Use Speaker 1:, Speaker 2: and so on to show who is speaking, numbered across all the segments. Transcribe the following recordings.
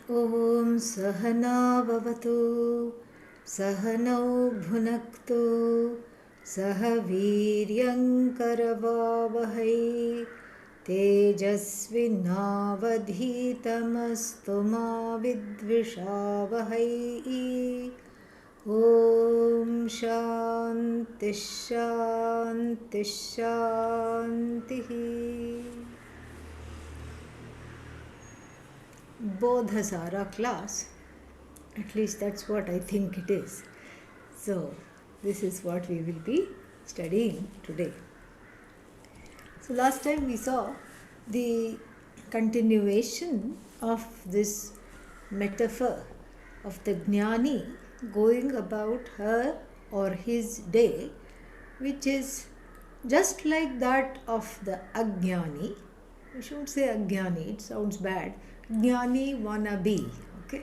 Speaker 1: ॐ सहना भवतु सहनौ भुनक्तु सह वीर्यङ्करवावहै तेजस्विनावधीतमस्तु मा विद्विषावहै ॐ शान्तिः शान्तिः शान्तिः. Bodhasara class, at least that's what I think it is. So this is what we will be studying today. So last time we saw the continuation of this metaphor of the jnani going about her or his day, which is just like that of the ajnani. We shouldn't say ajnani, it sounds bad. Jnani wannabe. Okay,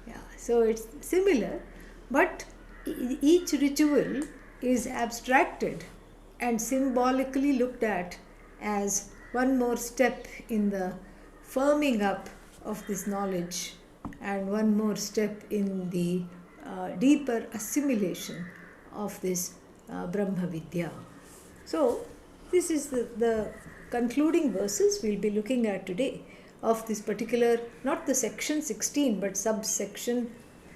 Speaker 1: yeah. So it's similar, but each ritual is abstracted and symbolically looked at as one more step in the firming up of this knowledge and one more step in the deeper assimilation of this Brahma Vidya. So this is the concluding verses we'll be looking at today of this particular, not the section 16, but subsection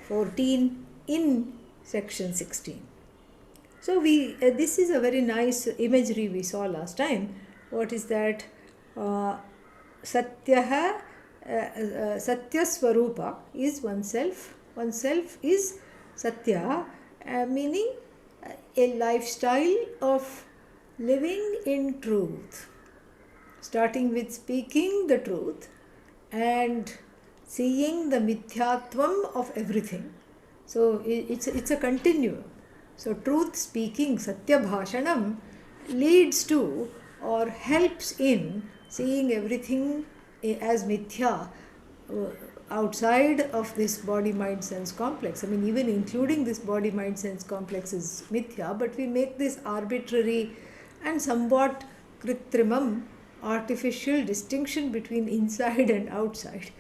Speaker 1: 14 in section 16. So this is a very nice imagery we saw last time. What is that? Satya Swarupa is oneself. Oneself is Satya, meaning a lifestyle of living in truth, starting with speaking the truth and seeing the mithyatvam of everything. So it's a continuum. So truth speaking, satya bhashanam, leads to or helps in seeing everything as mithya outside of this body mind sense complex. I mean, even including this body mind sense complex is mithya, but we make this arbitrary and somewhat kritrimam, artificial distinction between inside and outside.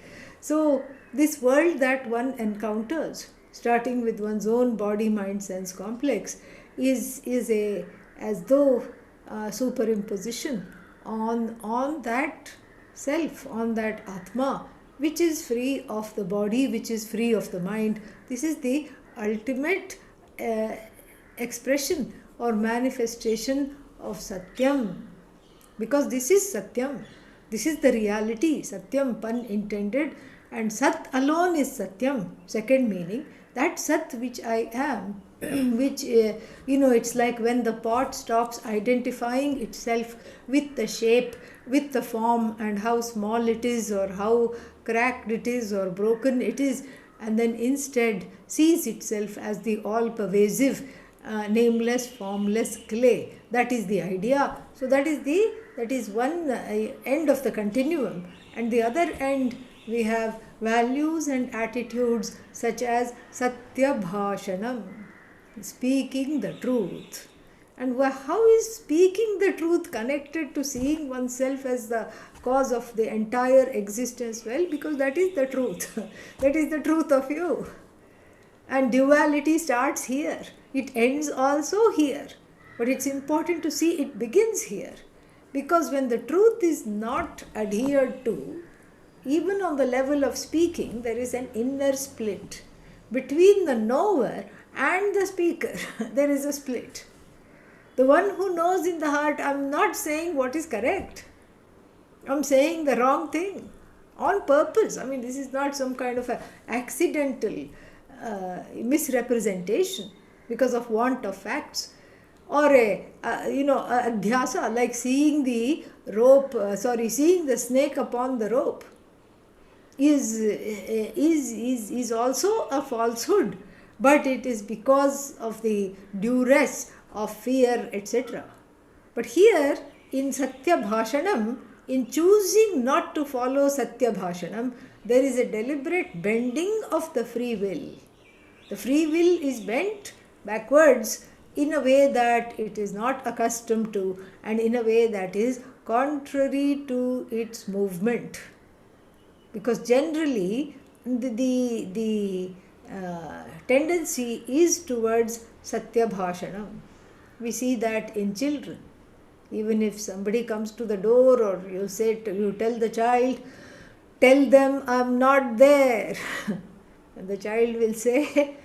Speaker 1: So this world that one encounters, starting with one's own body mind sense complex, is a as though superimposition on that self, on that atma, which is free of the body, which is free of the mind. This is the ultimate expression or manifestation of satyam. Because this is Satyam, this is the reality, Satyam, pun intended, and Sat alone is Satyam, second meaning, that Sat which I am, which, it's like when the pot stops identifying itself with the shape, with the form, and how small it is, or how cracked it is, or broken it is, and then instead sees itself as the all-pervasive, nameless, formless clay. That is the idea. So that is one end of the continuum, and the other end we have values and attitudes such as satya bhashanam, speaking the truth. And how is speaking the truth connected to seeing oneself as the cause of the entire existence? Well, because that is the truth. That is the truth of you. And duality starts here. It ends also here. But it's important to see it begins here. Because when the truth is not adhered to, even on the level of speaking, there is an inner split. Between the knower and the speaker, there is a split. The one who knows in the heart, I'm not saying what is correct. I'm saying the wrong thing on purpose. I mean, this is not some kind of a accidental misrepresentation because of want of facts. Or a adhyasa, like seeing the rope, seeing the snake upon the rope, is also a falsehood, but it is because of the duress of fear, etc. But here in Satya Bhashanam, in choosing not to follow Satya Bhashanam, there is a deliberate bending of the free will. The free will is bent backwards in a way that it is not accustomed to, and in a way that is contrary to its movement. Because generally the tendency is towards Satya Bhashanam. We see that in children. Even if somebody comes to the door, or you tell the child, tell them I'm not there. And the child will say,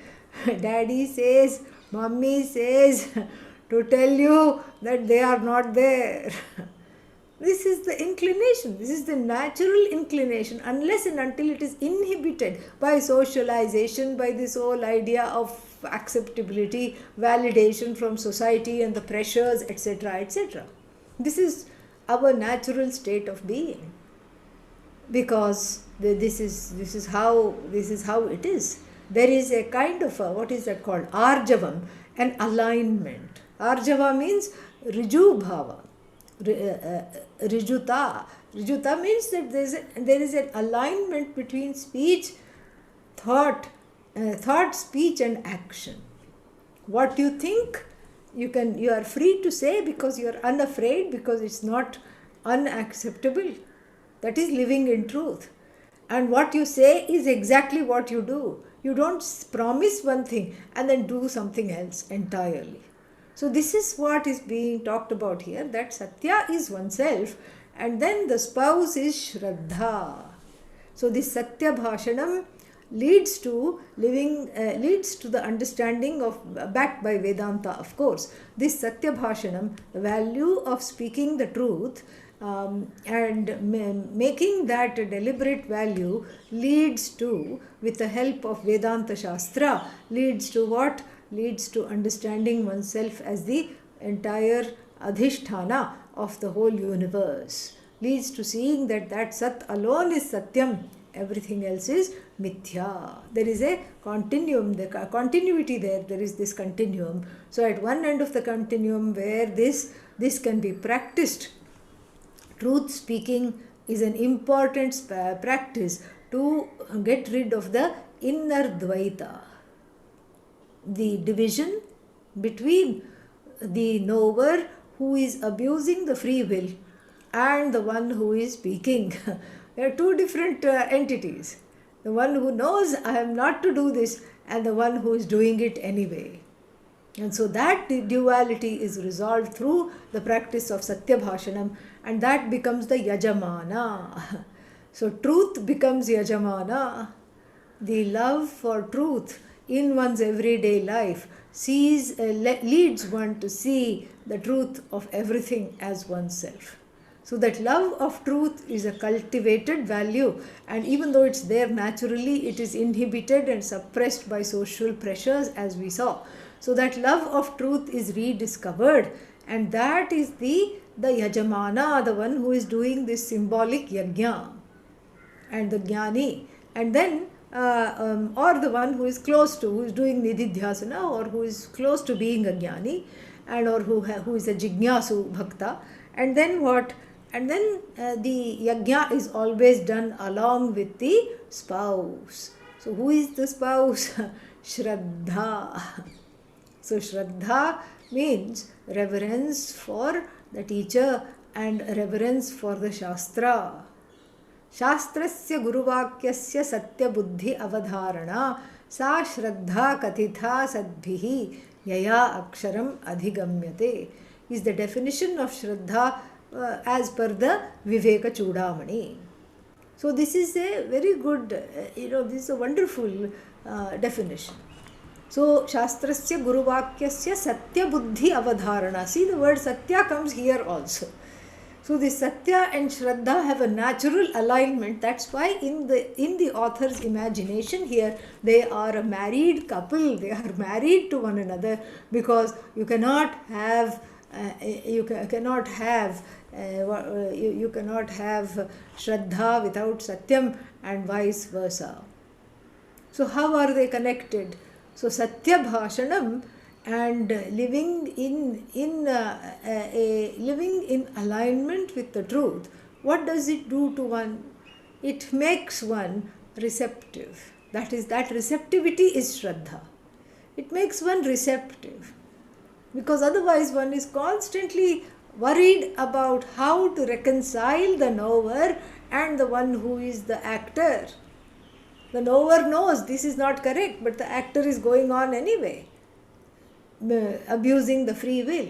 Speaker 1: Daddy says, Mommy says, to tell you that they are not there. This is the inclination, this is the natural inclination, unless and until it is inhibited by socialization, by this whole idea of acceptability, validation from society and the pressures, etc., etc. This is our natural state of being, because this is how it is. There is a kind of what is that called? Arjavam, an alignment. Arjava means Riju Bhava. Rijuta. Rijuta means that there is an alignment between speech, thought, speech and action. What you think, you are free to say, because you are unafraid, because it's not unacceptable. That is living in truth. And what you say is exactly what you do. You don't promise one thing and then do something else entirely. So this is what is being talked about here, that Satya is oneself, and then the spouse is Shraddha. So this Satya Bhashanam leads to the understanding of, backed by Vedanta, of course. This Satya Bhashanam, the value of speaking the truth, and making that a deliberate value, leads to, with the help of Vedanta Shastra, leads to what? Leads to understanding oneself as the entire adhishthana of the whole universe. Leads to seeing that Sat alone is Satyam, everything else is Mithya. There is a continuum, the continuity there is this continuum. So at one end of the continuum where this can be practiced, truth speaking is an important practice to get rid of the inner Dvaita, the division between the knower who is abusing the free will and the one who is speaking. There are two different entities. The one who knows I am not to do this, and the one who is doing it anyway. And so that duality is resolved through the practice of Satya Bhashanam, and that becomes the Yajamana. So truth becomes Yajamana. The love for truth in one's everyday life leads one to see the truth of everything as oneself. So that love of truth is a cultivated value, and even though it's there naturally, it is inhibited and suppressed by social pressures, as we saw. So that love of truth is rediscovered, and that is the Yajamana, the one who is doing this symbolic yajna, and the jnani, and then or the one who is close to, who is doing nididhyasana, or who is close to being a jnani, and or who is a jignasu bhakta. And then what? And then the yajna is always done along with the spouse. So who is the spouse? Shraddha. So Shraddha means reverence for the teacher and reverence for the Shastra. Shastrasya guruvakyasya satya buddhi avadharana sa Shraddha kathitha sadbhihi yaya aksharam adhigamyate is the definition of Shraddha as per the Viveka Chudamani. So this is a very good, this is a wonderful definition. So Shastrasya Guruvakyasya Satya Buddhi Avadharana. See, the word Satya comes here also. So the Satya and Shraddha have a natural alignment. That's why in the author's imagination here, they are a married couple. They are married to one another, because you cannot have Shraddha without Satyam, and vice versa. So how are they connected? So Satya Bhashanam and living in alignment with the truth, what does it do to one? It makes one receptive. That receptivity is Shraddha. It makes one receptive, because otherwise one is constantly worried about how to reconcile the knower and the one who is the actor. The knower knows this is not correct, but the actor is going on anyway, abusing the free will.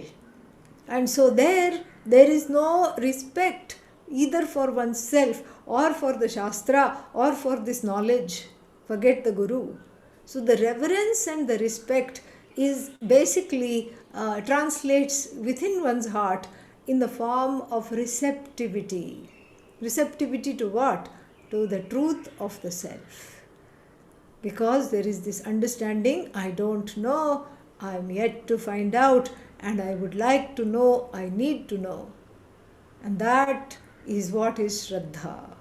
Speaker 1: And so there is no respect either for oneself or for the Shastra or for this knowledge. Forget the Guru. So the reverence and the respect is basically translates within one's heart in the form of receptivity. Receptivity to what? To the truth of the self. Because there is this understanding, I don't know, I am yet to find out, and I would like to know, I need to know. And that is what is Shraddha.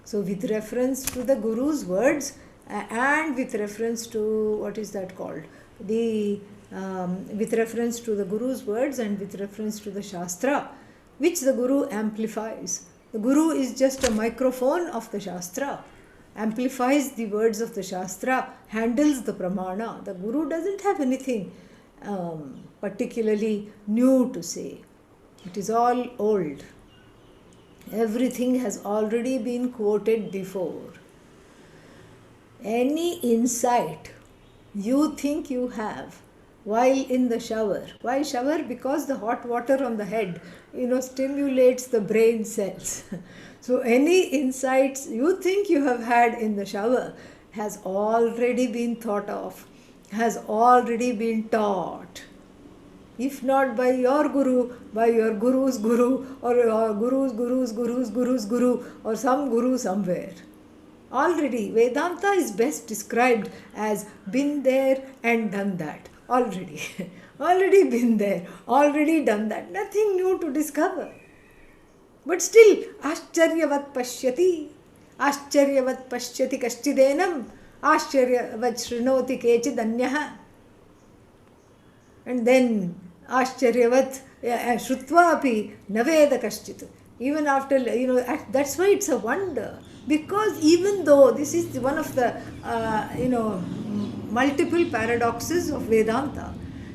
Speaker 1: So with reference to the Guru's words and with reference to, what is that called? With reference to the Guru's words and with reference to the Shastra, which the Guru amplifies. The Guru is just a microphone of the Shastra, amplifies the words of the Shastra, handles the Pramana. The Guru doesn't have anything particularly new to say. It is all old. Everything has already been quoted before. Any insight you think you have while in the shower. Why shower? Because the hot water on the head, stimulates the brain cells. So any insights you think you have had in the shower has already been thought of, has already been taught. If not by your Guru, by your Guru's Guru, or your Guru's Guru, or some Guru somewhere. Already, Vedanta is best described as been there and done that. Already. Already been there, already done that. Nothing new to discover. But still, Ascharyavat pashyati kashchidenam, Ascharyavat shrunoti kechid anyaha. And then, Ascharyavat shrutva api naveda kashchit. Even after, that's why it's a wonder. Because even though this is one of the, multiple paradoxes of Vedanta,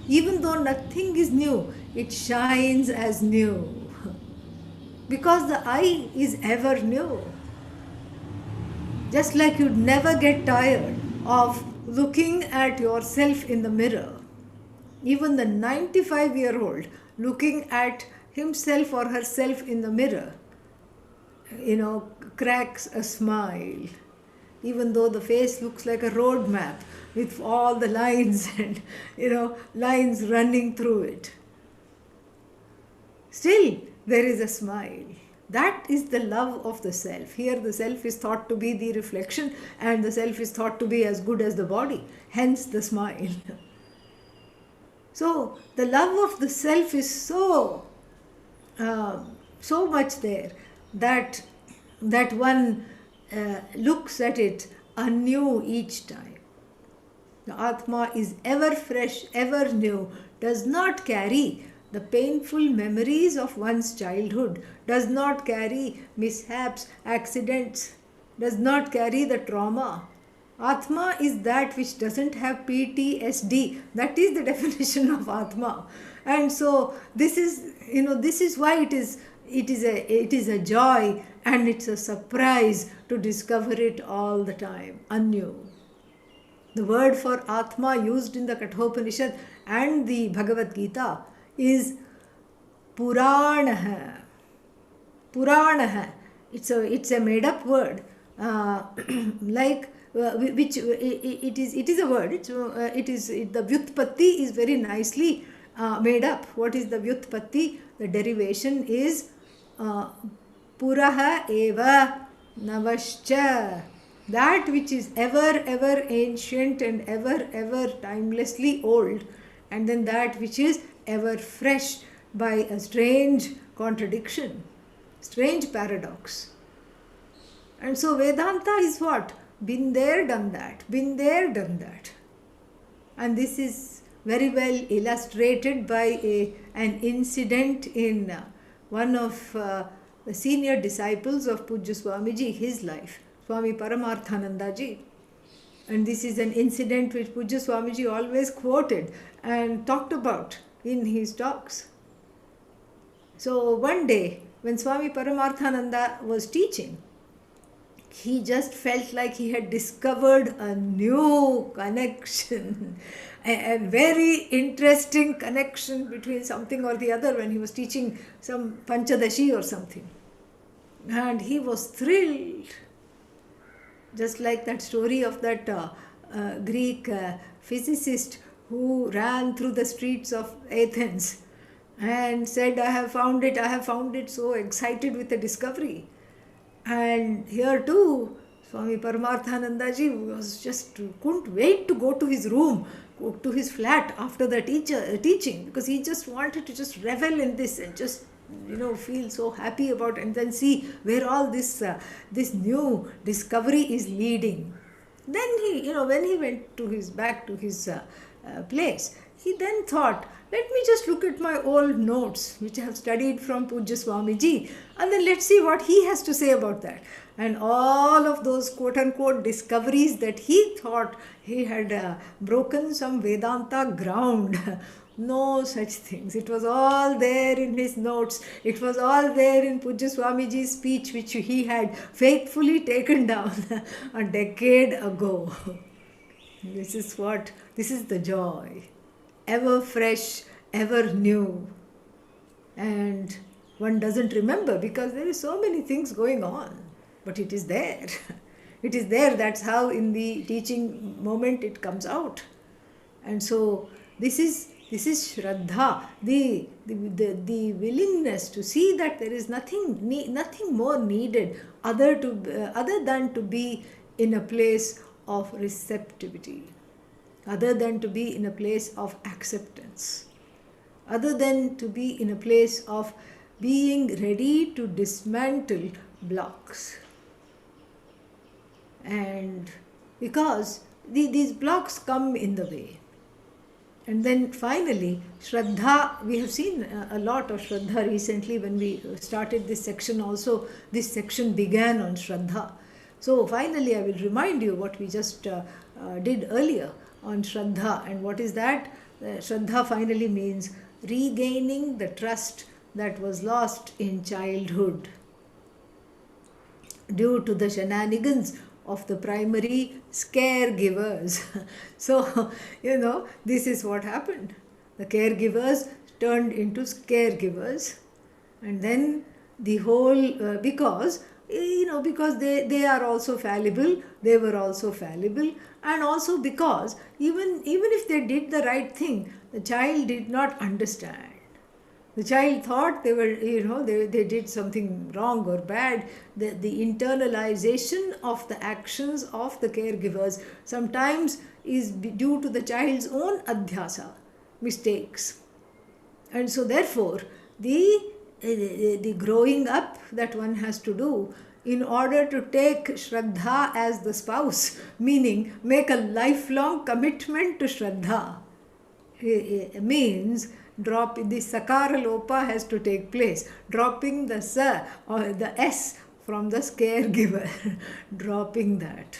Speaker 1: even though nothing is new, it shines as new. Because the eye is ever new. Just like you'd never get tired of looking at yourself in the mirror. Even the 95-year-old looking at himself or herself in the mirror, cracks a smile. Even though the face looks like a road map with all the lines and, lines running through it. Still, there is a smile. That is the love of the self. Here the self is thought to be the reflection and the self is thought to be as good as the body. Hence the smile. So, the love of the self is so much there that one looks at it anew each time. The Atma is ever fresh, ever new, does not carry the painful memories of one's childhood, does not carry mishaps, accidents, does not carry the trauma. Atma is that which doesn't have PTSD. That is the definition of Atma. And so this is why it is a joy and it's a surprise to discover it all the time, anew. The word for Atma used in the Kathopanishad and the Bhagavad Gita is Puranaha. Puranaha. It's a made up word. Which it is a word. The Vyutpatti is very nicely made up. What is the Vyutpatti? The derivation is Puraha eva navascha. That which is ever ancient and ever timelessly old, and then that which is ever fresh by a strange contradiction, strange paradox. And so Vedanta is what? Been there, done that. Been there, done that. And this is very well illustrated by an incident in one of the senior disciples of Pujya Swamiji, his life, Swami Paramarthananda ji. And this is an incident which Pujya Swamiji always quoted and talked about in his talks. So one day, when Swami Paramarthananda was teaching, he just felt like he had discovered a new connection, a very interesting connection between something or the other when he was teaching some Panchadashi or something. And he was thrilled. Just like that story of that Greek physicist who ran through the streets of Athens and said, I have found it, so excited with the discovery. And here too, Swami Paramarthanandaji was just couldn't wait to go to his room, go to his flat after the teaching, because he just wanted to just revel in this and just feel so happy about it, and then see where all this new discovery is leading. Then he, when he went to his back to his place, he then thought, let me just look at my old notes which I have studied from Pujya Swamiji, and then let's see what he has to say about that. And all of those quote unquote discoveries that he thought he had broken some Vedanta ground. No such things. It was all there in his notes. It was all there in Pujya Swamiji's speech, which he had faithfully taken down a decade ago. This is the joy. Ever fresh, ever new. And one doesn't remember because there is so many things going on. But it is there. It is there. That's how in the teaching moment it comes out. And so this is Shraddha, the willingness to see that there is nothing more needed other than to be in a place of receptivity, other than to be in a place of acceptance, other than to be in a place of being ready to dismantle blocks. And because these blocks come in the way. And then finally, Shraddha, we have seen a lot of Shraddha recently when we started this section also. This section began on Shraddha. So finally, I will remind you what we just did earlier on Shraddha. And what is that? Shraddha finally means regaining the trust that was lost in childhood due to the shenanigans of the primary caregivers. So, this is what happened. The caregivers turned into caregivers, and then the whole, because they are also fallible, they were also fallible, and also because even if they did the right thing, the child did not understand. The child thought they were, they did something wrong or bad. The internalization of the actions of the caregivers sometimes is due to the child's own adhyasa, mistakes. And so therefore, the growing up that one has to do in order to take Shraddha as the spouse, meaning make a lifelong commitment to Shraddha, means the sakara lopa has to take place, dropping the sa or the s from the caregiver, dropping that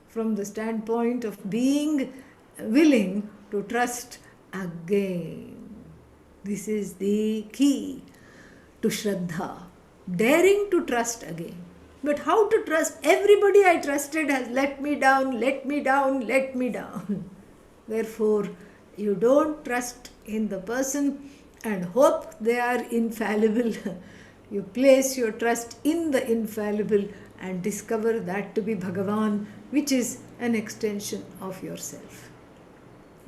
Speaker 1: from the standpoint of being willing to trust again. This is the key to Shraddha, daring to trust again. But how to trust? Everybody I trusted has let me down, let me down, let me down. Therefore, you don't trust in the person and hope they are infallible. You place your trust in the infallible and discover that to be Bhagavan, which is an extension of yourself.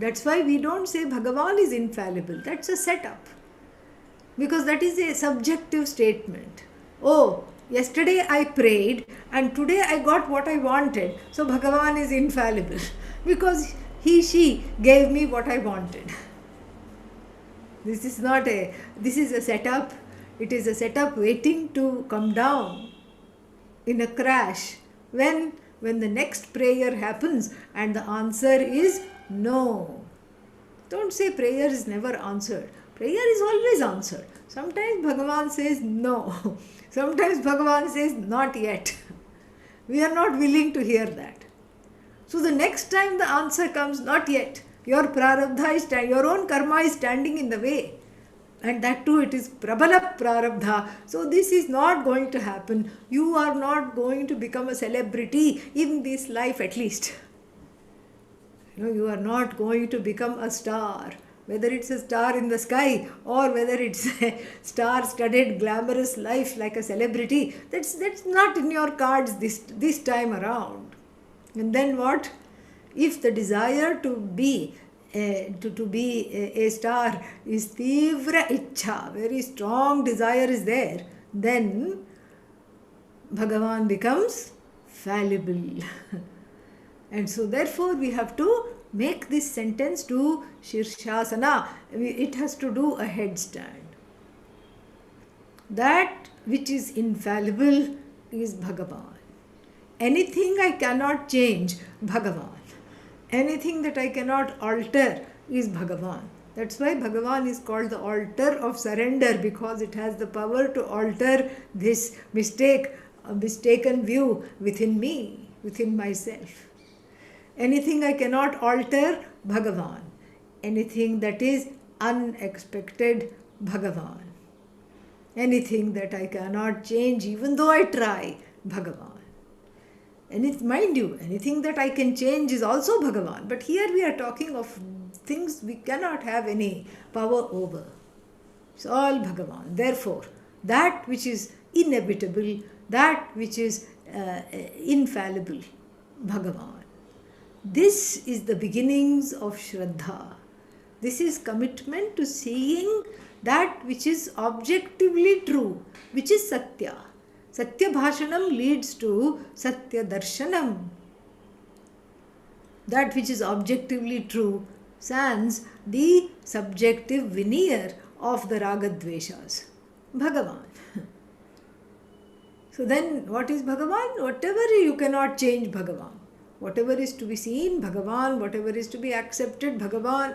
Speaker 1: That's why we don't say Bhagavan is infallible. That's a setup. Because that is a subjective statement. Oh, yesterday I prayed and today I got what I wanted. So Bhagavan is infallible. Because she gave me what I wanted. This is a setup. It is a setup waiting to come down in a crash when the next prayer happens and the answer is no. Don't say prayer is never answered. Prayer is always answered. Sometimes Bhagavan says no. Sometimes Bhagavan says not yet. We are not willing to hear that. So the next time the answer comes, not yet. Your prarabdha is your own karma is standing in the way. And that too, it is prabala prarabdha. So this is not going to happen. You are not going to become a celebrity in this life, at least. You are not going to become a star. Whether it's a star in the sky or whether it's a star-studded glamorous life like a celebrity, that's not in your cards this time around. And then what? If the desire to be a star is tivra ichha, very strong desire is there, then Bhagavan becomes fallible. And so therefore we have to make this sentence to Shirshasana. It has to do a headstand. That which is infallible is Bhagavan. Anything I cannot change, Bhagavan. Anything that I cannot alter is Bhagavan. That's why Bhagavan is called the altar of surrender, because it has the power to alter this mistaken view within me, within myself. Anything I cannot alter, Bhagavan. Anything that is unexpected, Bhagavan. Anything that I cannot change, even though I try, Bhagavan. And mind you, anything that I can change is also Bhagavan. But here we are talking of things we cannot have any power over. It's all Bhagavan. Therefore, that which is inevitable, that which is infallible, Bhagavan. This is the beginnings of Shraddha. This is commitment to seeing that which is objectively true, which is Satya. Satya Bhashanam leads to Satya Darshanam. That which is objectively true sans the subjective veneer of the Ragadveshas. Bhagavan. So then what is Bhagavan? Whatever you cannot change, Bhagavan. Whatever is to be seen, Bhagavan. Whatever is to be accepted, Bhagavan.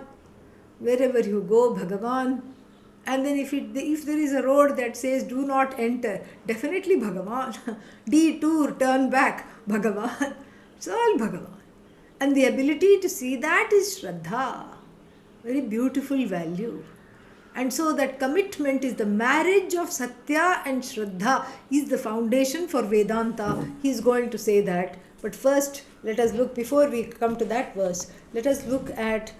Speaker 1: Wherever you go, Bhagavan. And then if there is a road that says do not enter, definitely Bhagavan. Detour, turn back, Bhagavan. It's all Bhagavan. And the ability to see that is Shraddha. Very beautiful value. And so that commitment is the marriage of Satya and Shraddha, is the foundation for Vedanta. He is going to say that. But first, let us look, before we come to that verse, let us look at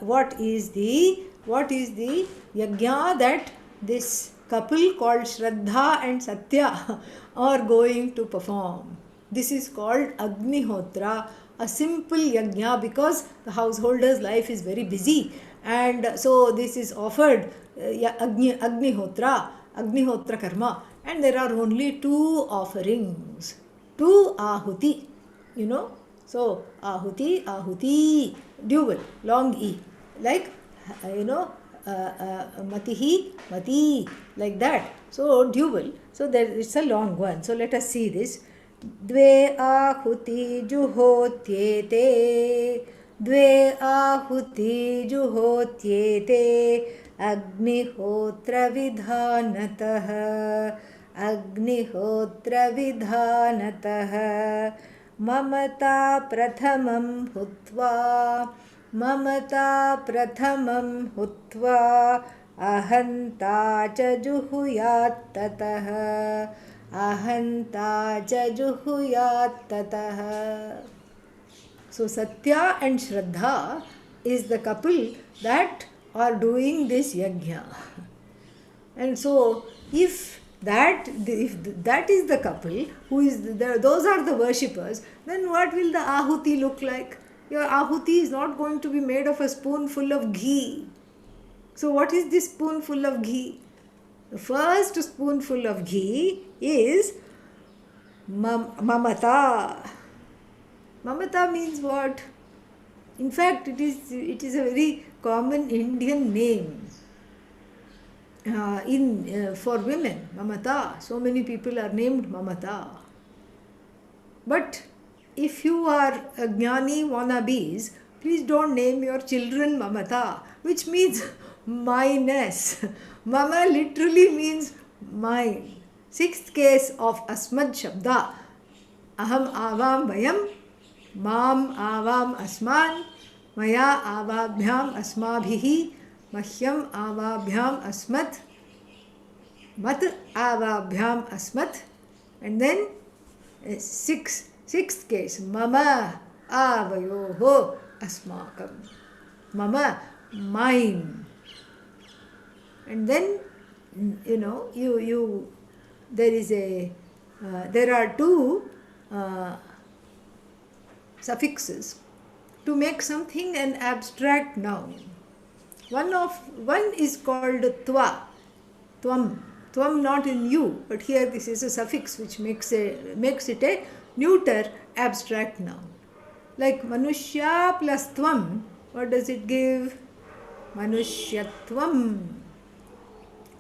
Speaker 1: what is the yajna that this couple called Shraddha and Satya are going to perform. This is called Agnihotra, a simple yajna, because the householder's life is very busy, and so this is offered Agnihotra karma, and there are only two offerings, two ahuti, so ahuti, dual, long e, like matihi, mati, like that. So dual. So there it's a long one. So let us see this. Dve ahuti juhotyete, dve ahuti juhotyete, agnihotra vidhanatah, mamata prathamam hutva, ahanta cha juhuyat tatah. So Satya and Shraddha is the couple that are doing this yajna. And so if that is the couple who is those are the worshippers, then what will the ahuti look like? Your ahuti is not going to be made of a spoonful of ghee. So what is this spoonful of ghee? The first spoonful of ghee is mamata. Mamata means what? In fact, it is a very common Indian name for women. Mamata. So many people are named Mamata. But if you are jnani wannabes, please don't name your children Mamata, which means minus. Mama literally means mine. Sixth case of Asmad Shabda. Aham avam vayam, mam avam asman, maya avabhyam asmabhihi, Mahyam avabhyam asmat. Mat avabhyam asmat. And then sixth case. Mama avayoho asmakam. Mama, mine. And then, there are two suffixes to make something an abstract noun. One is called twa, tvam, not in you, but here this is a suffix which makes it a neuter abstract noun. Like manushya plus tvam, what does it give? Manushyatvam.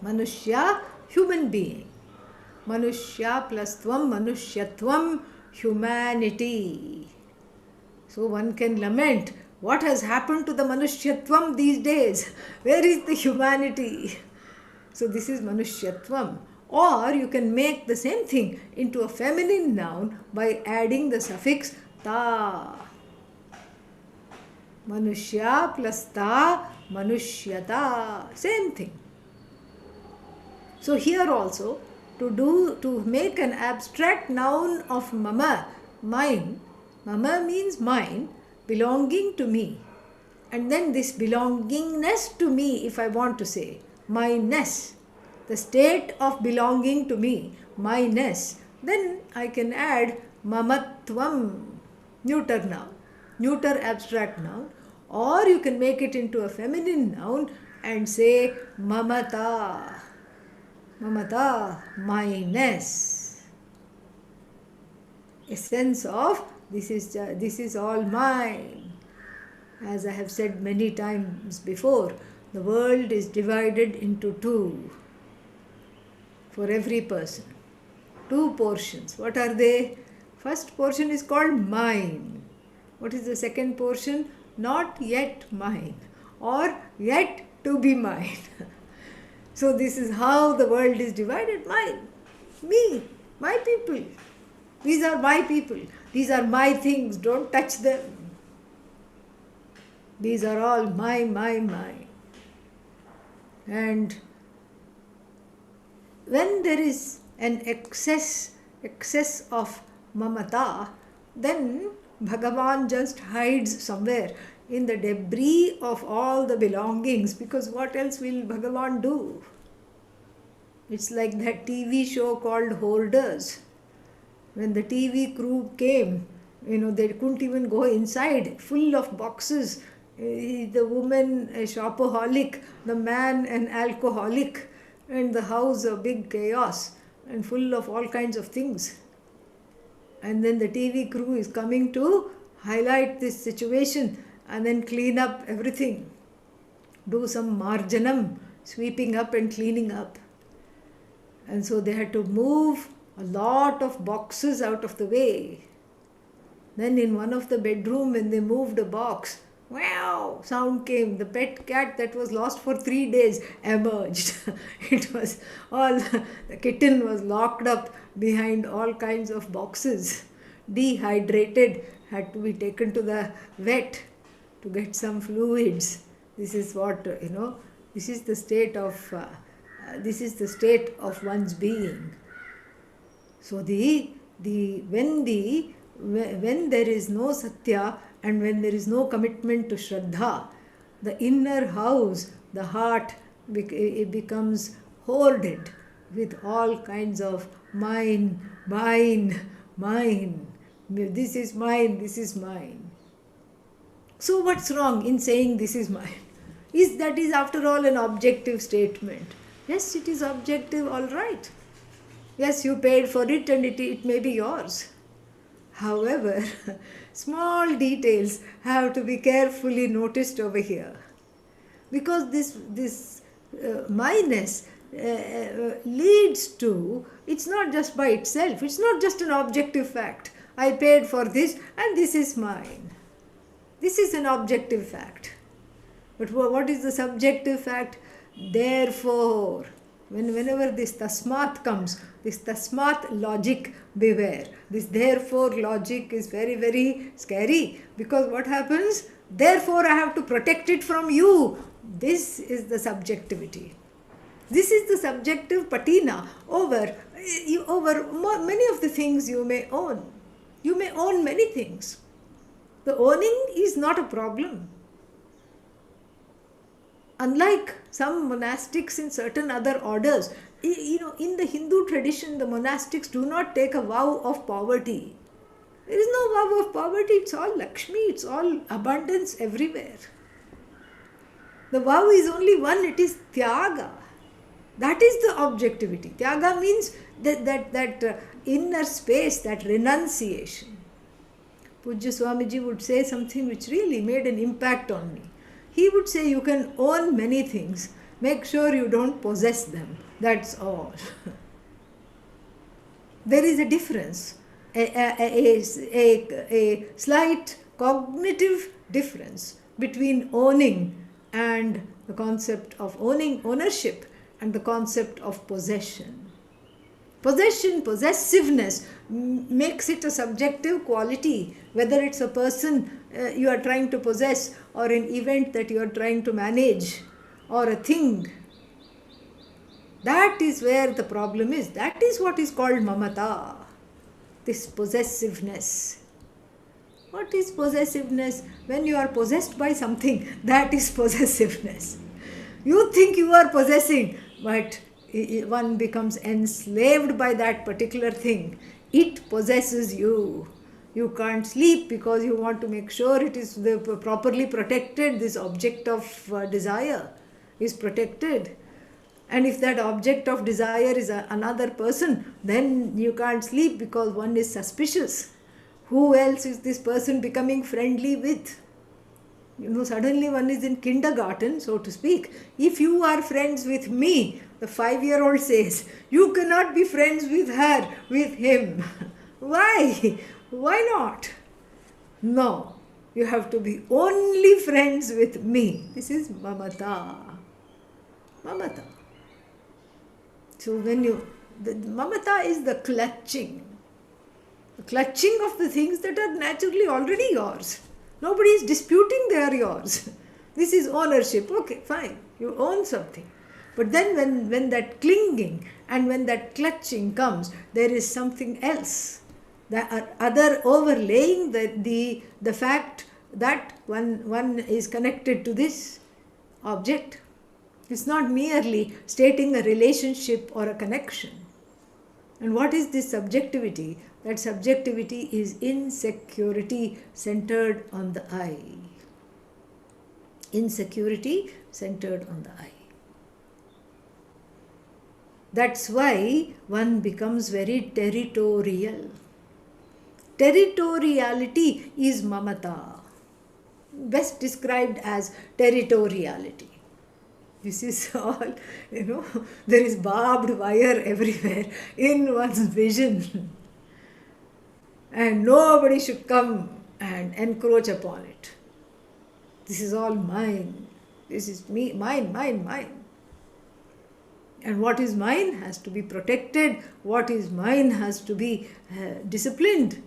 Speaker 1: Manushya, human being. Manushya plus tvam, manushyatvam, humanity. So one can lament, what has happened to the manushyatvam these days? Where is the humanity? So this is manushyatvam. Or you can make the same thing into a feminine noun by adding the suffix ta. Manushya plus ta, manushyata. Same thing. So here also, to make an abstract noun of mama, mine. Mama means mine, belonging to me. And then this belongingness to me, if I want to say, mineness, the state of belonging to me, mineness, then I can add mamatvam, neuter noun, neuter abstract noun, or you can make it into a feminine noun and say mamata, mamata, mineness. A sense of this is all mine. As I have said many times before, the world is divided into two for every person. Two portions. What are they? First portion is called mine. What is the second portion? Not yet mine, or yet to be mine. So this is how the world is divided. Mine, me, my people. These are my people. These are my things. Don't touch them. These are all my. And when there is an excess of mamata, then Bhagavan just hides somewhere in the debris of all the belongings, because what else will Bhagavan do? It's like that TV show called Hoarders. When the TV crew came, they couldn't even go inside, full of boxes. The woman a shopaholic, the man an alcoholic, and the house a big chaos and full of all kinds of things. And then the TV crew is coming to highlight this situation and then clean up everything. Do some marjanam, sweeping up and cleaning up. And so they had to move a lot of boxes out of the way. Then in one of the bedroom, when they moved a box, wow, sound came. The pet cat that was lost for 3 days emerged. It was all, the kitten was locked up behind all kinds of boxes, dehydrated, had to be taken to the vet to get some fluids. This is what, this is the state of one's being. So when there is no satya and when there is no commitment to Shraddha, the inner house, the heart, it becomes hoarded with all kinds of mine. This is mine, this is mine. So what's wrong in saying this is mine? That is after all an objective statement. Yes, it is objective, all right. Yes, you paid for it and it may be yours. However, small details have to be carefully noticed over here. Because this mineness leads to, it's not just by itself, it's not just an objective fact. I paid for this and this is mine. This is an objective fact. But what is the subjective fact? Therefore, whenever this tasmat comes, this tasmat logic, beware. This therefore logic is very, very scary, because what happens? Therefore I have to protect it from you. This is the subjectivity. This is the subjective patina over many of the things you may own. You may own many things. The owning is not a problem. Unlike some monastics in certain other orders, in the Hindu tradition, the monastics do not take a vow of poverty. There is no vow of poverty, it's all Lakshmi, it's all abundance everywhere. The vow is only one, it is Tyaga. That is the objectivity. Tyaga means that inner space, that renunciation. Pujya Swamiji would say something which really made an impact on me. He would say, you can own many things, make sure you don't possess them. That's all. There is a difference, a slight cognitive difference between owning and the concept of ownership and the concept of possession. Possessiveness makes it a subjective quality, whether it's a person you are trying to possess or an event that you are trying to manage or a thing. That is where the problem is. That is what is called mamata, this possessiveness. What is possessiveness? When you are possessed by something, that is possessiveness. You think you are possessing, but one becomes enslaved by that particular thing. It possesses you. You can't sleep because you want to make sure it is properly protected. This object of desire is protected. And if that object of desire is another person, then you can't sleep because one is suspicious. Who else is this person becoming friendly with? Suddenly one is in kindergarten, so to speak. If you are friends with me, the 5-year-old says, you cannot be friends with her, with him. Why? Why not? No, you have to be only friends with me. This is mamata. Mamata. So mamata is the clutching of the things that are naturally already yours. Nobody is disputing they are yours. This is ownership. Okay, fine. You own something. But then when that clinging and when that clutching comes, there is something else. The other overlaying the fact that one is connected to this object. It's not merely stating a relationship or a connection. And what is this subjectivity? That subjectivity is insecurity centered on the I. Insecurity centered on the I. That's why one becomes very territorial. Territoriality is mamata, best described as territoriality. This is all, there is barbed wire everywhere in one's vision. And nobody should come and encroach upon it. This is all mine. This is me, mine. And what is mine has to be protected. What is mine has to be disciplined.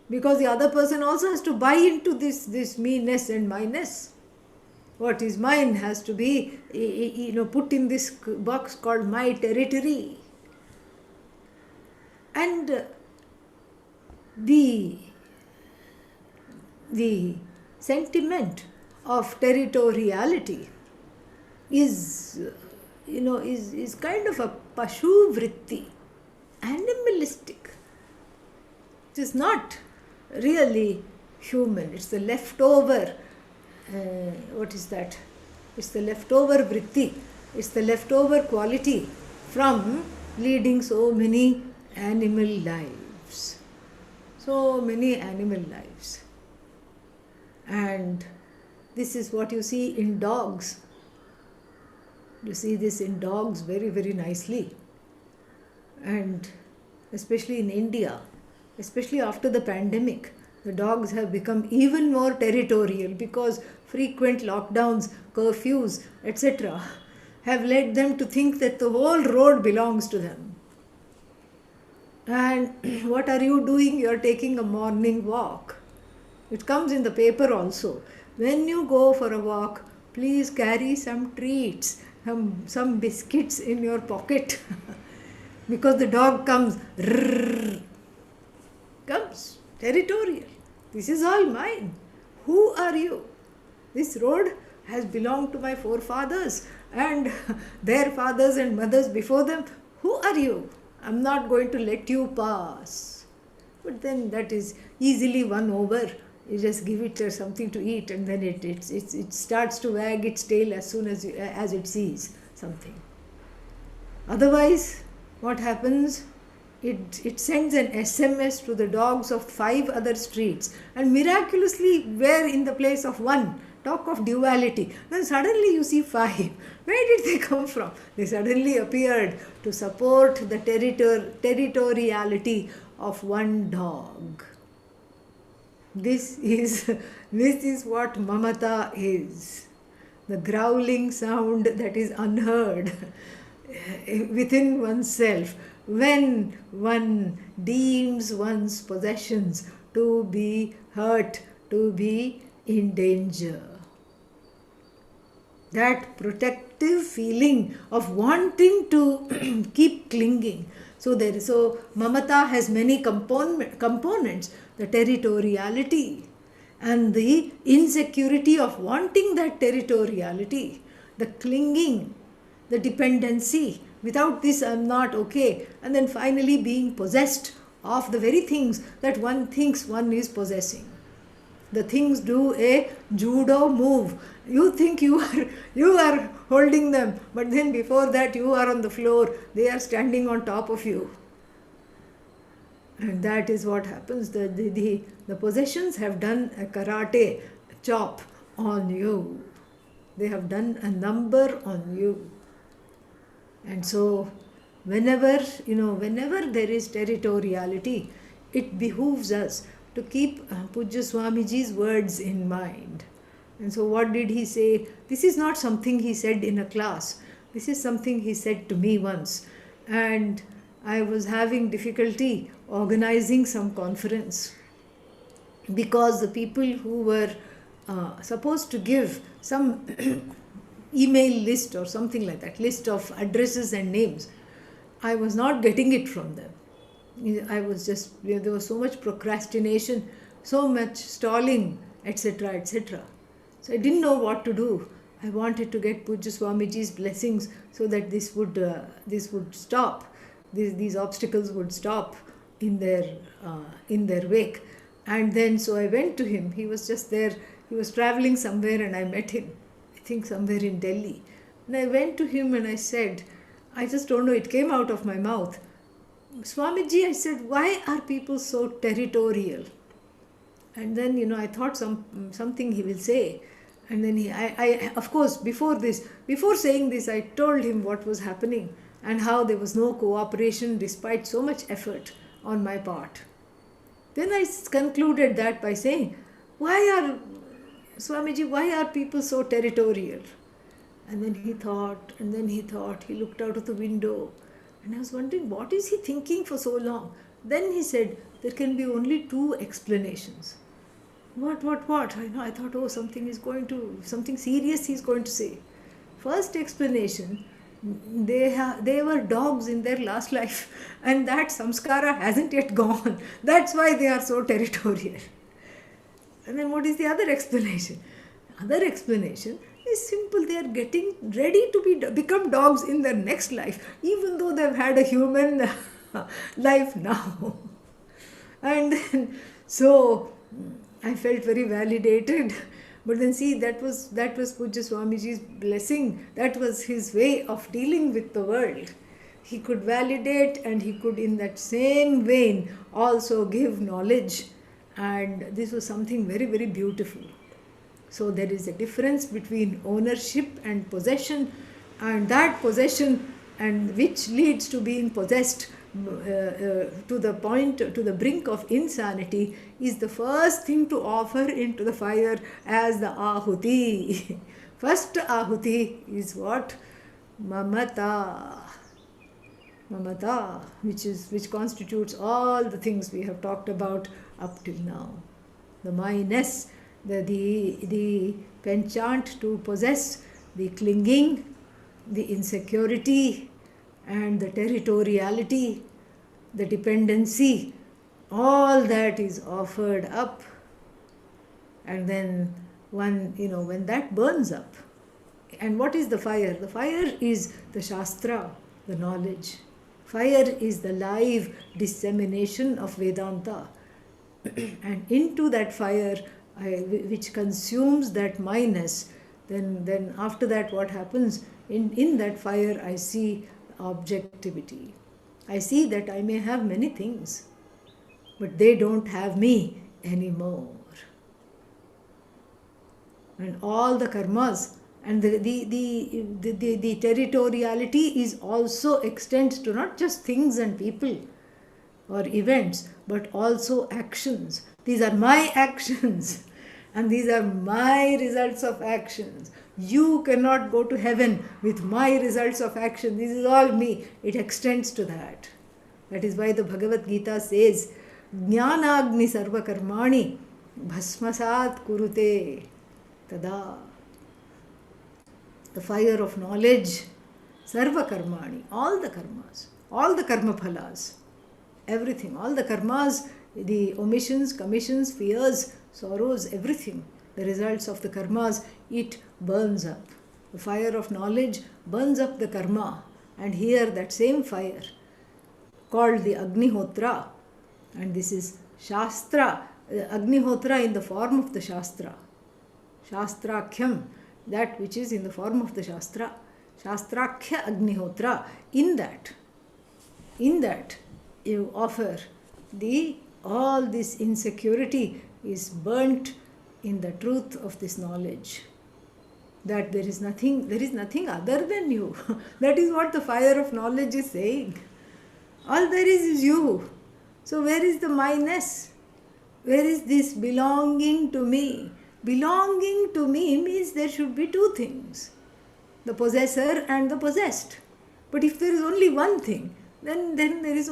Speaker 1: Because the other person also has to buy into this me-ness and my-ness. What is mine has to be, put in this box called my territory. And the sentiment of territoriality is kind of a pashu vritti, animalistic. It is not really human. It's the leftover. What is that? It's the leftover vritti. It's the leftover quality from leading so many animal lives. So many animal lives. And this is what you see in dogs. You see this in dogs very, very nicely. And especially in India, especially after the pandemic, the dogs have become even more territorial because frequent lockdowns, curfews, etc. have led them to think that the whole road belongs to them. And what are you doing? You are taking a morning walk. It comes in the paper also. When you go for a walk, please carry some treats, some biscuits in your pocket. Because the dog comes, territorial. This is all mine. Who are you? This road has belonged to my forefathers and their fathers and mothers before them. Who are you? I'm not going to let you pass. But then that is easily won over. You just give it something to eat, and then it starts to wag its tail as soon as it sees something. Otherwise, what happens? It sends an SMS to the dogs of 5 other streets, and miraculously, where in the place of one, talk of duality, then suddenly you see 5. Where did they come from? They suddenly appeared to support the territoriality of one dog. This is what mamata is. The growling sound that is unheard within oneself when one deems one's possessions to be hurt, to be in danger. That protective feeling of wanting to keep clinging. So mamata has many components. The territoriality and the insecurity of wanting that territoriality, the clinging, the dependency. Without this I'm not okay. And then finally being possessed of the very things that one thinks one is possessing. The things do a judo move. You think you are holding them, but then before that you are on the floor. They are standing on top of you. And that is what happens. The possessions have done a karate chop on you. They have done a number on you. And so whenever there is territoriality, it behooves us to keep Pujya Swamiji's words in mind. And so what did he say? This is not something he said in a class. This is something he said to me once. And I was having difficulty organizing some conference because the people who were supposed to give some email list or something like that, list of addresses and names, I was not getting it from them. I was just, there was so much procrastination, so much stalling, etc., etc. So I didn't know what to do. I wanted to get Pujya Swamiji's blessings so that this would stop. These obstacles would stop in their wake. And then so I went to him. He was just there. He was traveling somewhere and I met him. I think somewhere in Delhi. And I went to him and I said, I just don't know, it came out of my mouth. Swamiji, I said, why are people so territorial? And then, I thought something he will say. And then I of course, before saying this, I told him what was happening and how there was no cooperation despite so much effort on my part. Then I concluded that by saying, Swamiji, why are people so territorial? And then he thought, he looked out of the window. And I was wondering, what is he thinking for so long? Then he said, there can be only 2 explanations. What? I thought, something serious he's going to say. First explanation, they were dogs in their last life and that samskara hasn't yet gone. That's why they are so territorial. And then what is the other explanation? Other explanation is simple. They are getting ready to become dogs in their next life, even though they've had a human life now. And then, so I felt very validated. But then see, that was Pujya Swamiji's blessing. That was his way of dealing with the world. He could validate and he could in that same vein also give knowledge. And this was something very, very beautiful. So there is a difference between ownership and possession, and that possession and which leads to being possessed to the brink of insanity is the first thing to offer into the fire as the ahuti. First ahuti is what? Mamata. Mamata, which constitutes all the things we have talked about up till now. The myness, the penchant to possess, the clinging, the insecurity, and the territoriality, the dependency, all that is offered up. And then one, when that burns up, and what is the fire? The fire is the Shastra, the knowledge. Fire is the live dissemination of Vedanta. And into that fire, which consumes that minus, then after that what happens? In that fire I see objectivity. I see that I may have many things, but they don't have me anymore. And all the karmas, and the territoriality is also extends to not just things and people or events, but also actions. These are my actions, and these are my results of actions. You cannot go to heaven with my results of action. This is all me. It extends to that. That is why the Bhagavad Gita says, Jnanagni sarva karmani bhasmasat kurute tada. The fire of knowledge, sarva karmani, all the karmas, all the karma phalas, everything, all the karmas, the omissions, commissions, fears, sorrows, everything, the results of the karmas, it burns up. The fire of knowledge burns up the karma. And here that same fire, called the Agnihotra, and this is Shastra, Agnihotra in the form of the Shastra, Shastrakhyam, that which is in the form of the Shastra, Shastrakhya Agnihotra. In that you offer all this insecurity is burnt in the truth of this knowledge, that there is nothing other than you. That is what the fire of knowledge is saying. All there is you. So where is the myness? Where is this belonging to me? Belonging to me means there should be two things, the possessor and the possessed. But if there is only one thing, then there is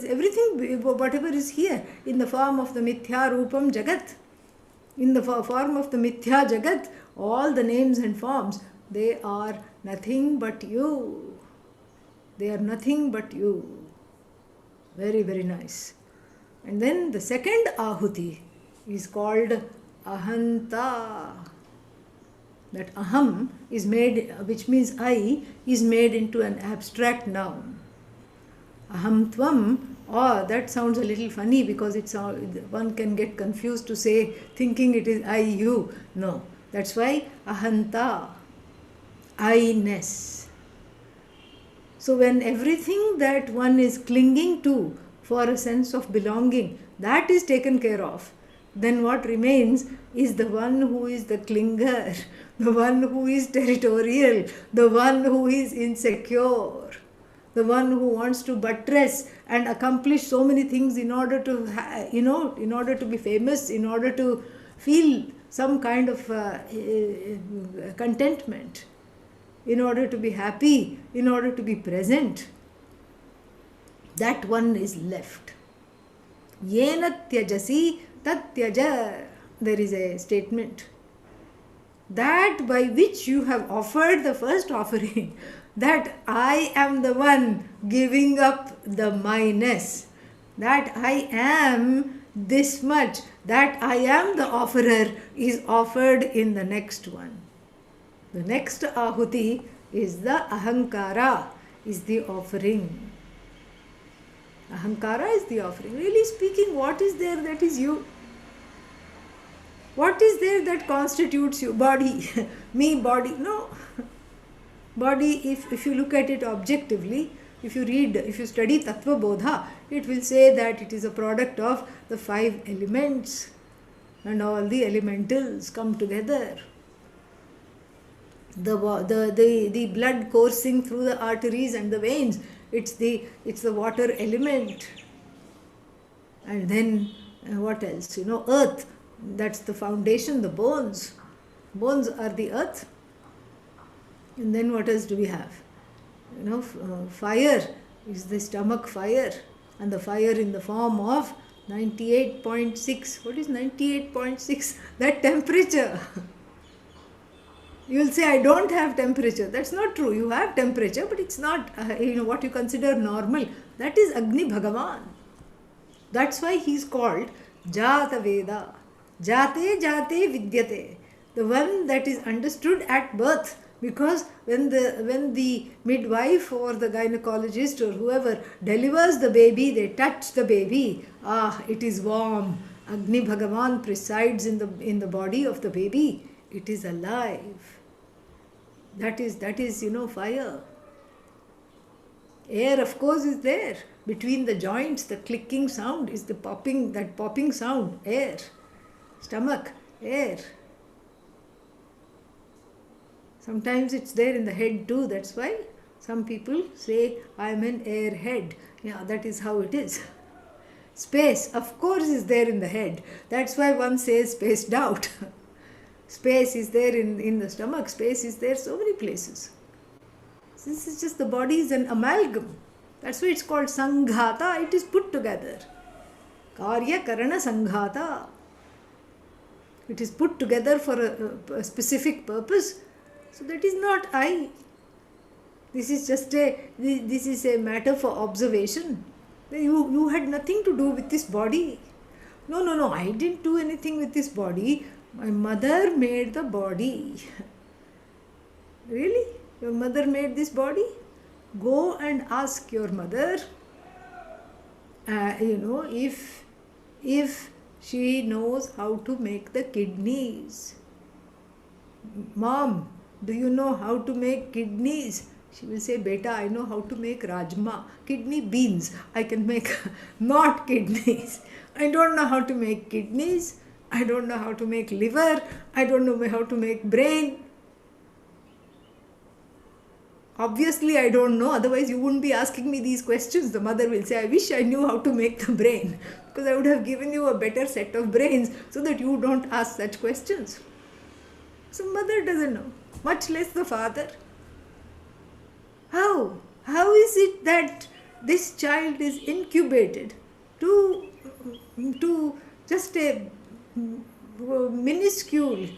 Speaker 1: everything, whatever is here, in the form of the mithya rupam jagat. In the form of the mithya jagat, all the names and forms, they are nothing but you. They are nothing but you. Very, very nice. And then the second ahuti is called ahanta. That aham is made, which means I, is made into an abstract noun. Aham tvam, that sounds a little funny because one can get confused to say, thinking it is I, you. No, that's why ahanta, I-ness. So when everything that one is clinging to for a sense of belonging, that is taken care of, then what remains is the one who is the clinger, the one who is territorial, the one who is insecure, the one who wants to buttress and accomplish so many things in order to, in order to be famous, in order to feel some kind of contentment, in order to be happy, in order to be present. That one is left. Yena tyajasi tat tyaja. There is a statement. That by which you have offered the first offering, that I am the one giving up the myness, that I am this much, that I am the offerer, is offered in the next one. The next ahuti is the ahamkara, is the offering. Ahamkara is the offering. Really speaking, what is there that is you? What is there that constitutes you? Body. Me, body. No. Body, if you look at it objectively, if you study Tattva Bodha, it will say that it is a product of the 5 elements and all the elementals come together. The blood coursing through the arteries and the veins, it's the water element. And then what else? Earth, that's the foundation, the bones. Bones are the earth. And then what else do we have? Fire is the stomach fire, and the fire in the form of 98.6. What is 98.6? That temperature. You will say, I don't have temperature. That's not true. You have temperature, but it's not what you consider normal. That is Agni Bhagavan. That's why he's called Jata Veda. Jate Jate Vidyate. The one that is understood at birth. Because when the midwife or the gynecologist or whoever delivers the baby, they touch the baby. It is warm. Agni Bhagavan presides in the body of the baby. It is alive. That is fire. Air, of course, is there. Between the joints, the clicking sound is that popping sound. Air. Stomach, air. Sometimes it's there in the head too. That's why some people say, I am an airhead. Yeah, that is how it is. Space, of course, is there in the head. That's why one says spaced out. Space is there in the stomach. Space is there so many places. This is just the body is an amalgam. That's why it's called Sanghata. It is put together. Karya Karana Sanghata. It is put together for a specific purpose. So that is not I. This is a matter for observation. You had nothing to do with this body. No, I didn't do anything with this body. My mother made the body. Really? Your mother made this body? Go and ask your mother, if she knows how to make the kidneys. Mom, do you know how to make kidneys? She will say, Beta, I know how to make rajma, kidney beans. I can make not kidneys. I don't know how to make kidneys. I don't know how to make liver. I don't know how to make brain. Obviously, I don't know. Otherwise, you wouldn't be asking me these questions. The mother will say, I wish I knew how to make the brain, because I would have given you a better set of brains so that you don't ask such questions. So mother doesn't know, much less the father. How? How is it that this child is incubated to just a minuscule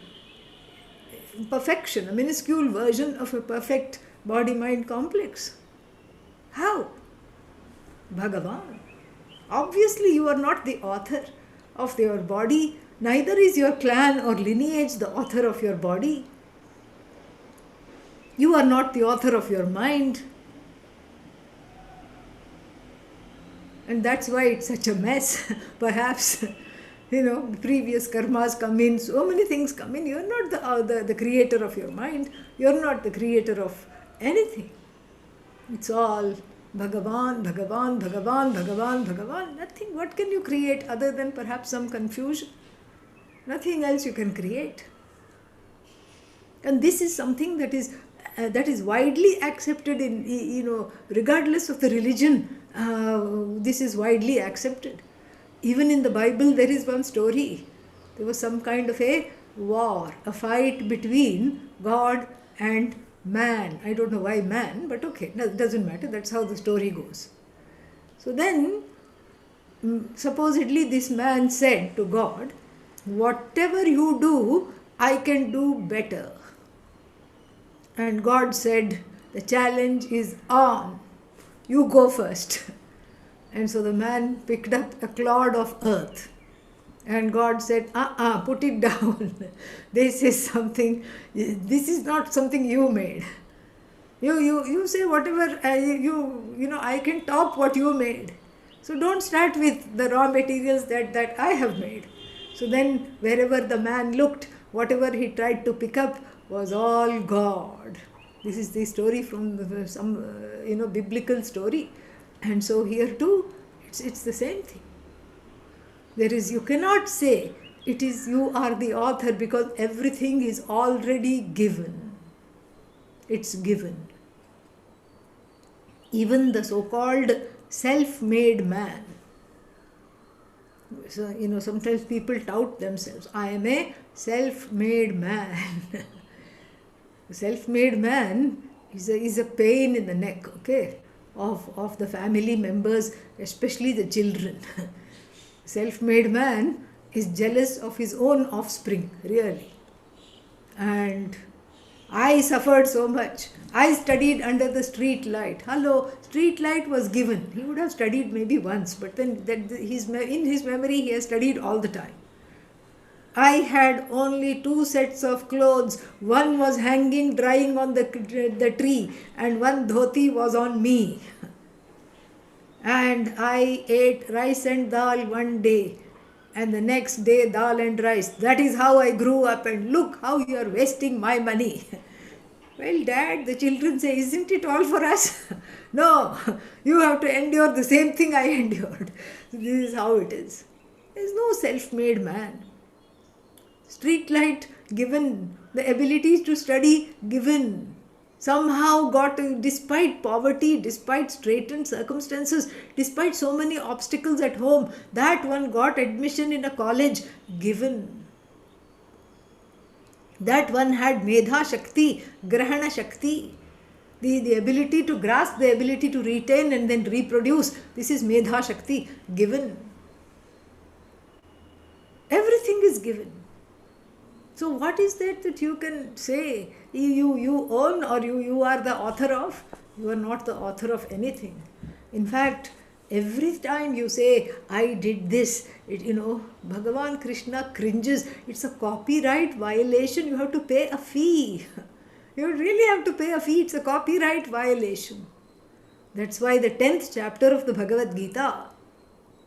Speaker 1: perfection, a minuscule version of a perfect body-mind complex? How? Bhagavan. Obviously, you are not the author of your body. Neither is your clan or lineage the author of your body. You are not the author of your mind. And that's why it's such a mess. Perhaps, previous karmas come in, so many things come in. You're not the creator of your mind. You're not the creator of anything. It's all Bhagavan, Bhagavan, Bhagavan, Bhagavan, Bhagavan. Nothing. What can you create other than perhaps some confusion? Nothing else you can create. And this is something that is widely accepted in, regardless of the religion. This is widely accepted. Even in the Bible, there is one story. There was some kind of a war, a fight between God and man. I don't know why man, but okay, no, it doesn't matter. That's how the story goes. So then, supposedly this man said to God, whatever you do, I can do better. And God said, the challenge is on. You go first. And so the man picked up a clod of earth. And God said, put it down. This is not something you made. You say whatever, I can top what you made. So don't start with the raw materials that I have made. So then wherever the man looked, whatever he tried to pick up was all God. This is the story from some biblical story. And so here too, it's the same thing. You cannot say it is you are the author, because everything is already given. It's given. Even the so-called self-made man. So, sometimes people tout themselves. I am a self-made man. Self-made man is a pain in the neck, okay, of the family members, especially the children. Self-made man is jealous of his own offspring, really. And I suffered so much. I studied under the street light. Hello, street light was given. He would have studied maybe once, but then in his memory he has studied all the time. I had only two sets of clothes. One was hanging drying on the tree, and one dhoti was on me. And I ate rice and dal one day, and the next day dal and rice. That is how I grew up, and look how you are wasting my money. Well, Dad, the children say, isn't it all for us? No, you have to endure the same thing I endured. This is how it is. There is no self-made man. Street light given, the abilities to study given. Somehow got, despite poverty, despite straitened circumstances, despite so many obstacles at home, that one got admission in a college given. That one had Medha Shakti, Grahana Shakti, the ability to grasp, the ability to retain and then reproduce. This is Medha Shakti, given. Everything is given. So what is that you can say you own or you are the author of? You are not the author of anything. In fact, every time you say, I did this, Bhagavan Krishna cringes. It's a copyright violation. You have to pay a fee. You really have to pay a fee. It's a copyright violation. That's why the 10th chapter of the Bhagavad Gita,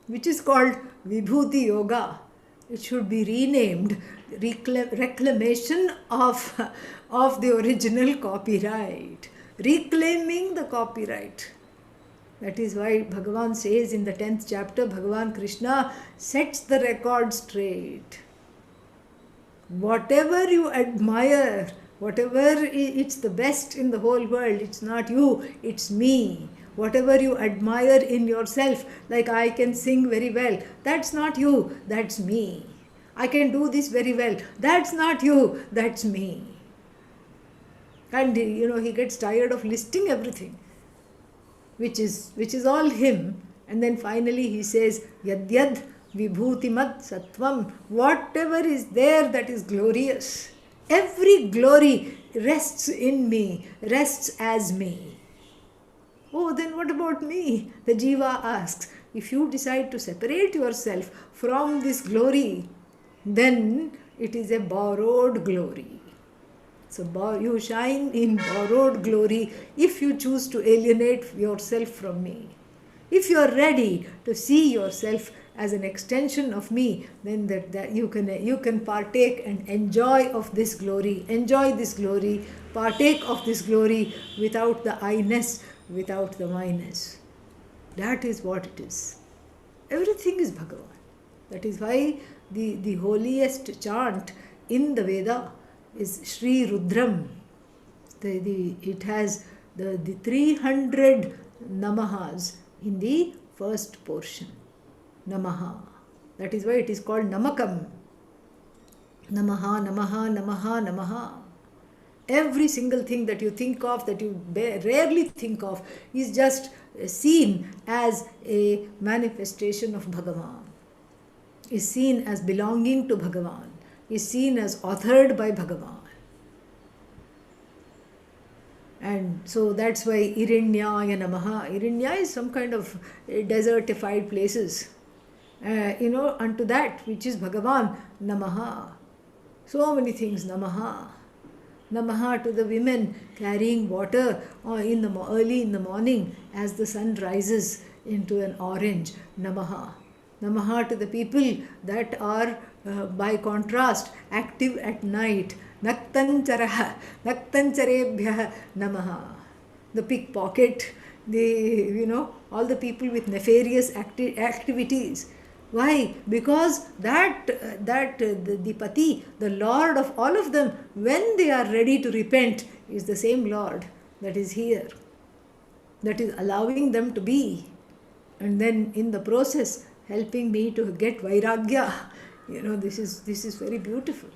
Speaker 1: which is called Vibhuti Yoga, it should be renamed Reclamation of the original copyright. Reclaiming the copyright. That is why Bhagavan says in the 10th chapter, Bhagavan Krishna sets the record straight. Whatever you admire, whatever it's the best in the whole world, it's not you, it's me. Whatever you admire in yourself, like I can sing very well, that's not you, that's me. I can do this very well, that's not you, that's me. And he gets tired of listing everything, which is all him. And then finally he says, Yad Yad Vibhutimat Sattvam, whatever is there that is glorious, every glory rests in me, rests as me. Oh, then what about me? The Jiva asks. If you decide to separate yourself from this glory, then it is a borrowed glory. So you shine in borrowed glory if you choose to alienate yourself from me. If you are ready to see yourself as an extension of me, then that you can partake and enjoy of this glory. Enjoy this glory, partake of this glory without the I-ness, without the my-ness. That is what it is. Everything is Bhagavan. That is why the holiest chant in the Veda is Sri Rudram. It has the 300 namahas in the first portion. Namaha. That is why it is called Namakam. Namaha, Namaha, Namaha, Namaha. Every single thing that you think of, that you rarely think of, is just seen as a manifestation of Bhagavan, is seen as belonging to Bhagavan, is seen as authored by Bhagavan. And so that's why Iranyaya Namaha. Iranya is some kind of desertified places. Unto that which is Bhagavan, Namaha. So many things, Namaha. Namaha to the women carrying water early in the morning as the sun rises into an orange. Namaha. Namaha to the people that are, by contrast, active at night. Naktancharaha, Naktancharebhya Namaha. The pickpocket, all the people with nefarious activities. Why? Because the Pati, the Lord of all of them, when they are ready to repent, is the same Lord that is here, that is allowing them to be, and then in the process helping me to get Vairagya. This is very beautiful.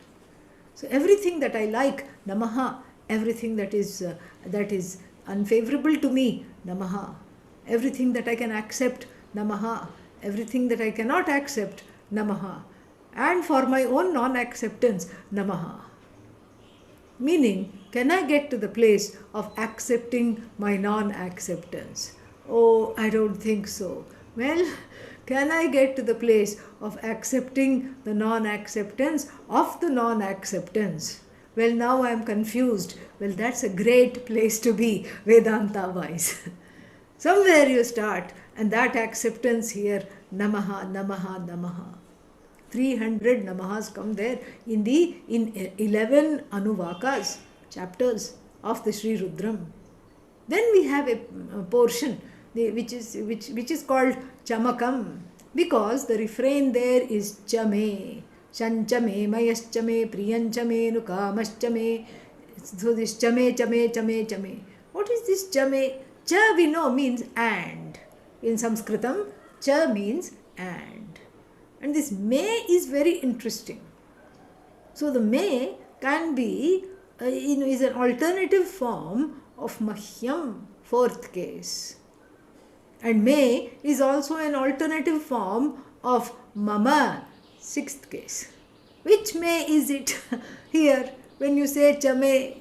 Speaker 1: So everything that I like, Namaha. Everything that is unfavorable to me, Namaha. Everything that I can accept, Namaha. Everything that I cannot accept, Namaha. And for my own non-acceptance, Namaha. Meaning, can I get to the place of accepting my non-acceptance? Oh, I don't think so. Well, can I get to the place of accepting the non-acceptance of the non-acceptance? Well, now I am confused. Well, that's a great place to be, Vedanta wise. Somewhere you start, and that acceptance here, Namaha, Namaha, Namaha. 300 namahas come there in 11 anuvakas, chapters of the Sri Rudram. Then we have a portion which is called Chamakam, because the refrain there is Chame, Shanchame, Mayaschame, Priyanchame, Nukamaschame. So this Chame, Chame, Chame, Chame. What is this Chame? Cha we know means and. In Sanskritam, Cha means and. And this may is very interesting. So the may can be, is an alternative form of Mahyam, fourth case. And may is also an alternative form of Mama, sixth case. Which may is it here when you say Chame,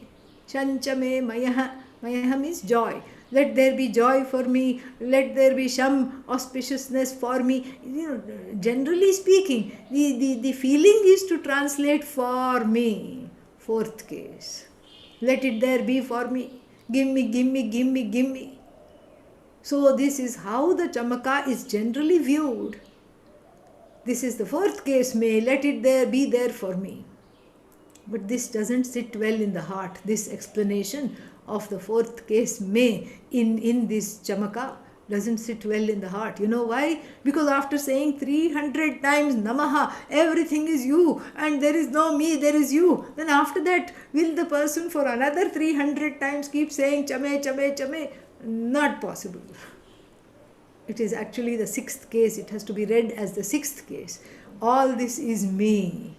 Speaker 1: Shanchame, Mayaha? Mayaha means joy. Let there be joy for me. Let there be some auspiciousness for me. Generally speaking, the feeling is to translate for me. Fourth case. Let it there be for me. Give me, give me, give me, give me. So this is how the Chamaka is generally viewed. This is the fourth case, may. Let it there be there for me. But this doesn't sit well in the heart, this explanation of the fourth case may in this Chamaka doesn't sit well in the heart. You know why? Because after saying 300 times Namaha, everything is you and there is no me, there is you. Then after that, will the person for another 300 times keep saying Chame, Chame, Chame? Not possible. It is actually the sixth case. It has to be read as the sixth case. All this is me.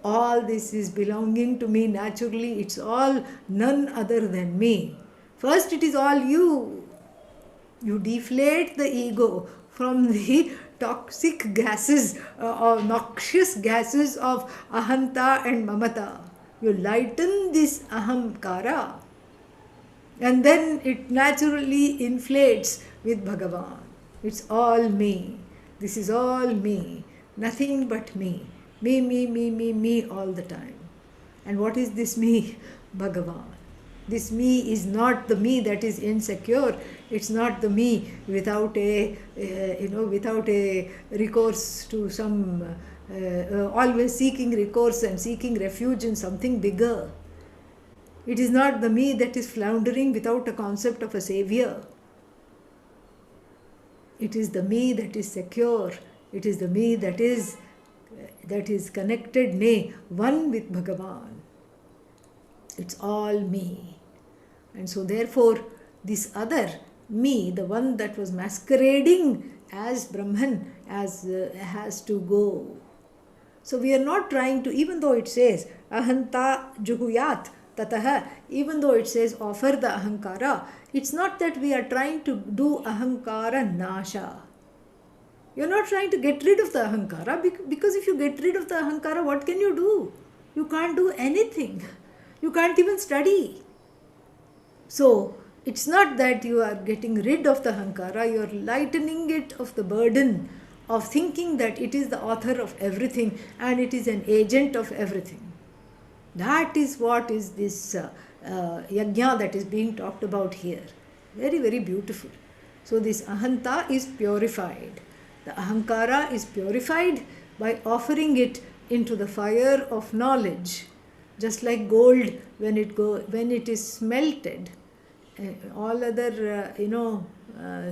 Speaker 1: All this is belonging to me naturally. It's all none other than me. First, it is all you. You deflate the ego from the toxic gases or noxious gases of ahanta and mamata. You lighten this ahamkara, and then it naturally inflates with Bhagavan. It's all me. This is all me. Nothing but me. Me, me, me, me, me all the time. And what is this me? Bhagavan. This me is not the me that is insecure. It's not the me without a recourse to some, always seeking recourse and seeking refuge in something bigger. It is not the me that is floundering without a concept of a savior. It is the me that is secure. It is the me that is connected, nay, one with Bhagavan. It's all me. And so therefore, this other me, the one that was masquerading as Brahman, has to go. So we are not trying to, even though it says ahanta juhuyat tataha, even though it says offer the ahankara, it's not that we are trying to do ahankara nasha. You're not trying to get rid of the ahankara, because if you get rid of the ahankara, what can you do? You can't do anything. You can't even study. So, it's not that you are getting rid of the ahankara, you are lightening it of the burden of thinking that it is the author of everything and it is an agent of everything. That is what is this yajna that is being talked about here. Very, very beautiful. So, this ahanta is purified. The ahankara is purified by offering it into the fire of knowledge. Just like gold, when it is smelted, all other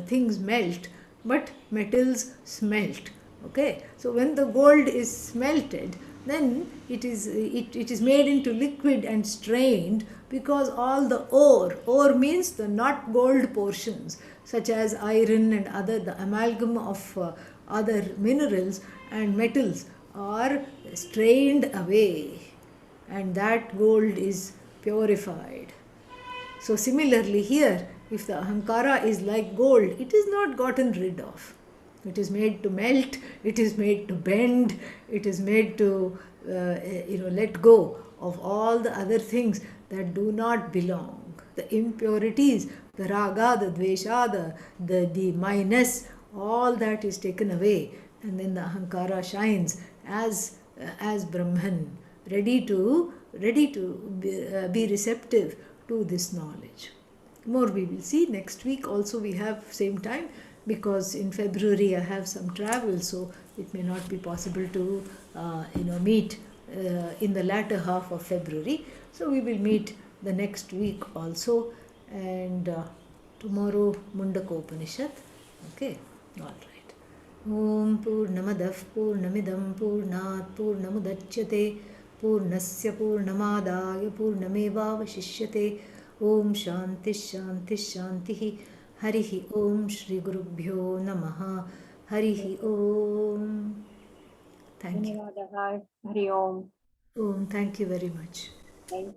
Speaker 1: things melt, but metals smelt. Okay, so when the gold is smelted, then it is made into liquid and strained, because all the ore means the not gold portions, such as iron and the amalgam of other minerals and metals are strained away, and that gold is purified. So similarly here, if the ahankara is like gold, it is not gotten rid of. It is made to melt, it is made to bend, it is made to let go of all the other things that do not belong. The impurities, the raga, the dvesha, the minus, all that is taken away. And then the ahankara shines as Brahman, ready to be receptive to this knowledge. More we will see next week. Also we have same time, because in February I have some travel, so it may not be possible to meet in the latter half of February. So we will meet the next week also, and tomorrow Mundakopanishad. Okay, all right. ॐ पूर्णमदः पूर्णमिदं पूर्णात् पूर्णमुदच्यते पूर्णस्य पूर्णमादाय पूर्णमेवावशिष्यते ॐ शान्तिः शान्तिः शान्तिः हरिः ॐ श्रीगुरुभ्यो नमः हरिः ॐ थैंक यू
Speaker 2: धन्यवादः हरि ओम्
Speaker 1: ॐ thank you very much
Speaker 2: thank